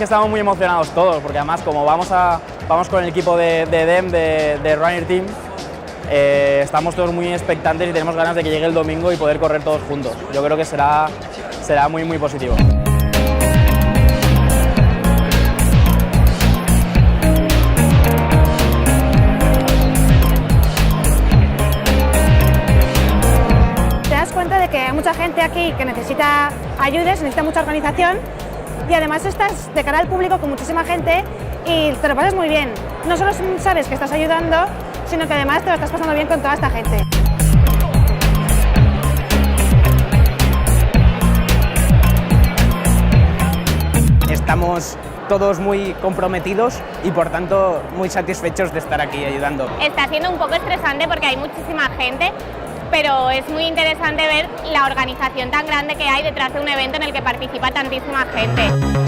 Estamos muy emocionados todos, porque además como vamos con el equipo de DEM, de Runner Team, estamos todos muy expectantes y tenemos ganas de que llegue el domingo y poder correr todos juntos. Yo creo que será muy positivo. Te das cuenta de que hay mucha gente aquí que necesita ayuda, necesita mucha organización. Y además estás de cara al público con muchísima gente y te lo pasas muy bien. No solo sabes que estás ayudando, sino que además te lo estás pasando bien con toda esta gente. Estamos todos muy comprometidos y por tanto muy satisfechos de estar aquí ayudando. Está siendo un poco estresante porque hay muchísima gente, pero es muy interesante ver la organización tan grande que hay detrás de un evento en el que participa tantísima gente.